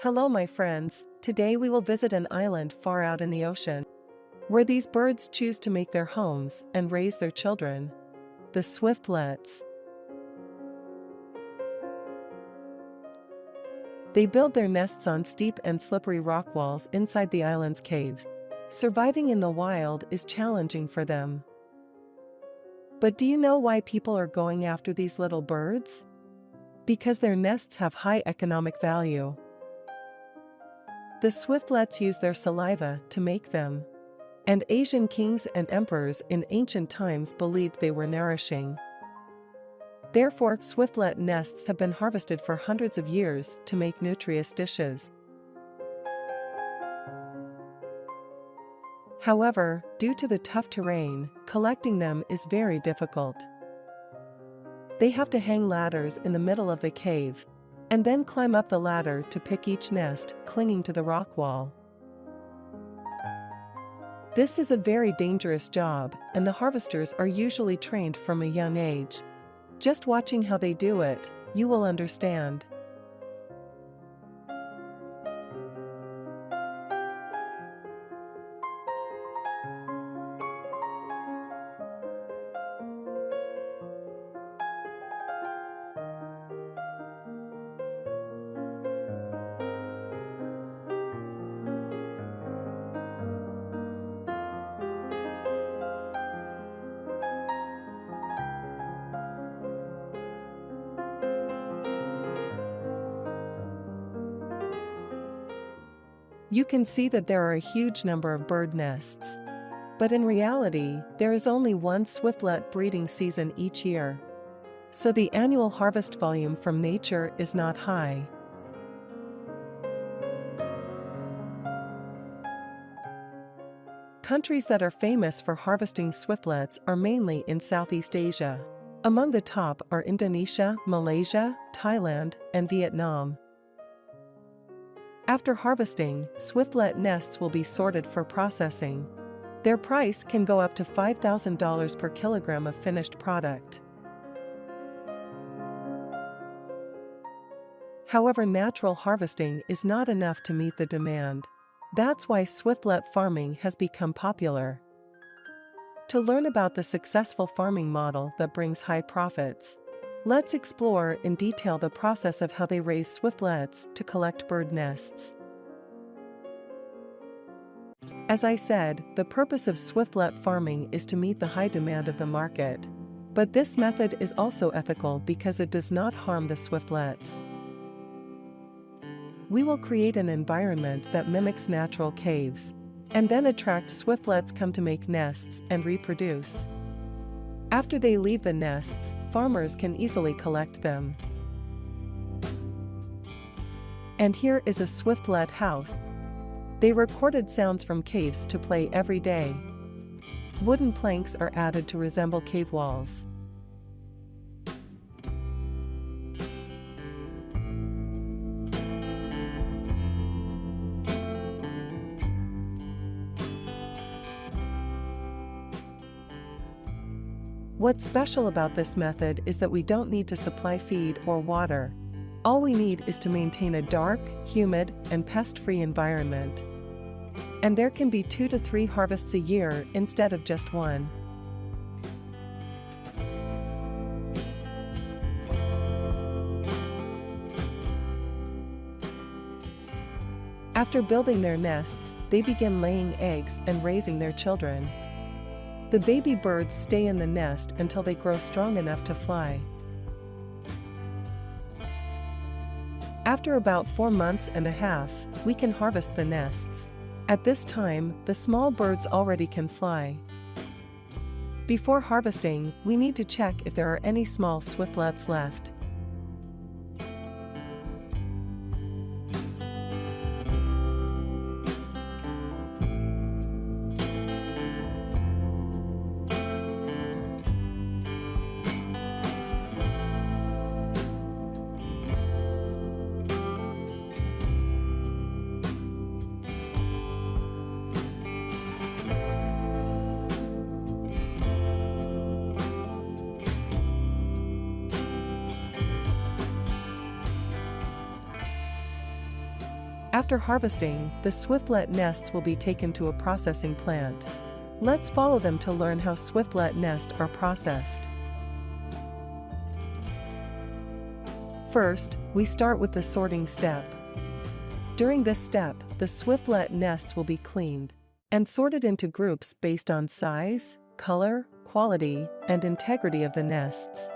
Hello, my friends. Today we will visit an island far out in the ocean, where these birds choose to make their homes and raise their children. The swiftlets. They build their nests on steep and slippery rock walls inside the island's caves. Surviving in the wild is challenging for them. But do you know why people are going after these little birds? Because their nests have high economic value. The swiftlets use their saliva to make them, and Asian kings and emperors in ancient times believed they were nourishing. Therefore, swiftlet nests have been harvested for hundreds of years to make nutritious dishes. However, due to the tough terrain, collecting them is very difficult. They have to hang ladders in the middle of the cave, and then climb up the ladder to pick each nest, clinging to the rock wall. This is a very dangerous job, and the harvesters are usually trained from a young age. Just watching how they do it, you will understand. You can see that there are a huge number of bird nests. But in reality, there is only one swiftlet breeding season each year. So the annual harvest volume from nature is not high. Countries that are famous for harvesting swiftlets are mainly in Southeast Asia. Among the top are Indonesia, Malaysia, Thailand, and Vietnam. After harvesting, swiftlet nests will be sorted for processing. Their price can go up to $5,000 per kilogram of finished product. However, natural harvesting is not enough to meet the demand. That's why swiftlet farming has become popular. To learn about the successful farming model that brings high profits, let's explore in detail the process of how they raise swiftlets to collect bird nests. As I said, the purpose of swiftlet farming is to meet the high demand of the market. But this method is also ethical because it does not harm the swiftlets. We will create an environment that mimics natural caves, and then attract swiftlets come to make nests and reproduce. After they leave the nests, farmers can easily collect them. And here is a swiftlet house. They recorded sounds from caves to play every day. Wooden planks are added to resemble cave walls. What's special about this method is that we don't need to supply feed or water. All we need is to maintain a dark, humid, and pest-free environment. And there can be 2 to 3 harvests a year instead of just one. After building their nests, they begin laying eggs and raising their children. The baby birds stay in the nest until they grow strong enough to fly. After about 4 months and a half, we can harvest the nests. At this time, the small birds already can fly. Before harvesting, we need to check if there are any small swiftlets left. After harvesting, the swiftlet nests will be taken to a processing plant. Let's follow them to learn how swiftlet nests are processed. First, we start with the sorting step. During this step, the swiftlet nests will be cleaned and sorted into groups based on size, color, quality, and integrity of the nests.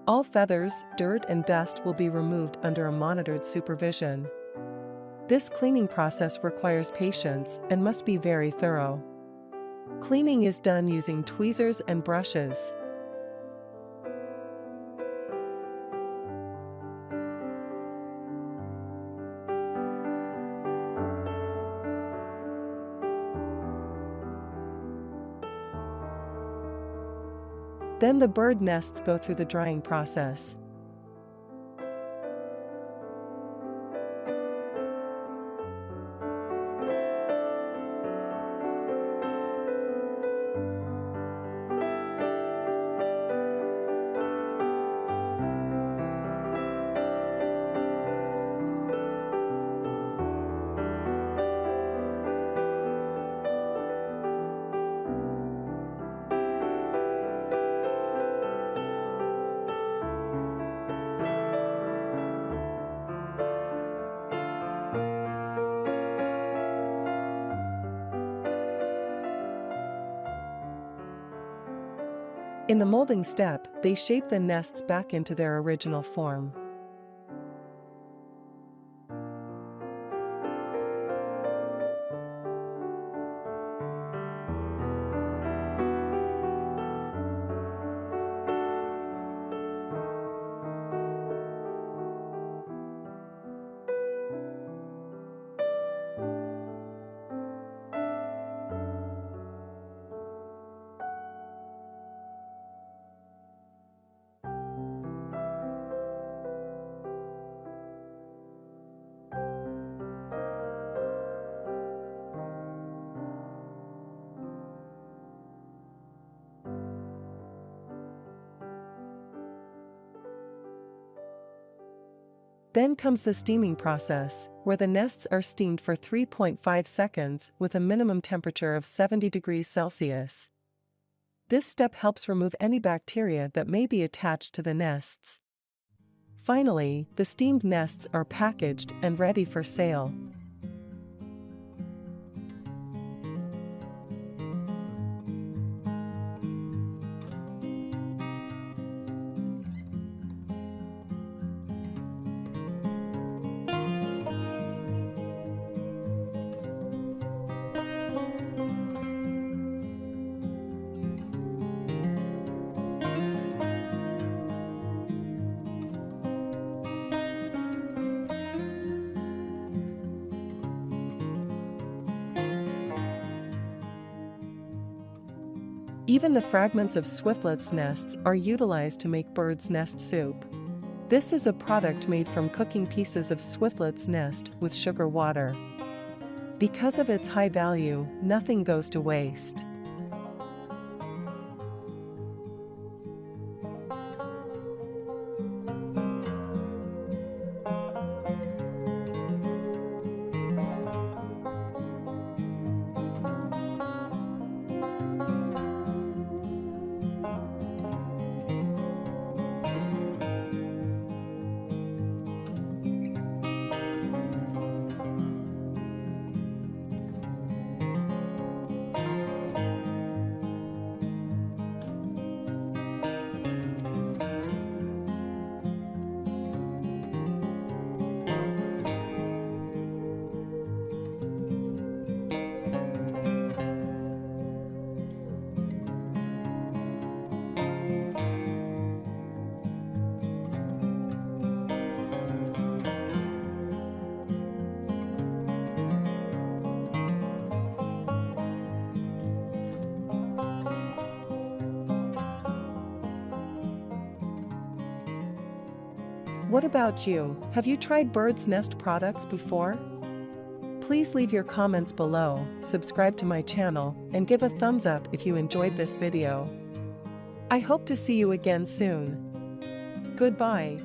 All feathers, dirt, and dust will be removed under a monitored supervision. This cleaning process requires patience and must be very thorough. Cleaning is done using tweezers and brushes. Then the bird nests go through the drying process. In the molding step, they shape the nests back into their original form. Then comes the steaming process, where the nests are steamed for 3.5 seconds with a minimum temperature of 70 degrees Celsius. This step helps remove any bacteria that may be attached to the nests. Finally, the steamed nests are packaged and ready for sale. Even the fragments of swiftlets' nests are utilized to make bird's nest soup. This is a product made from cooking pieces of swiftlets' nest with sugar water. Because of its high value, nothing goes to waste. What about you? Have you tried Bird's Nest products before? Please leave your comments below, subscribe to my channel, and give a thumbs up if you enjoyed this video. I hope to see you again soon. Goodbye.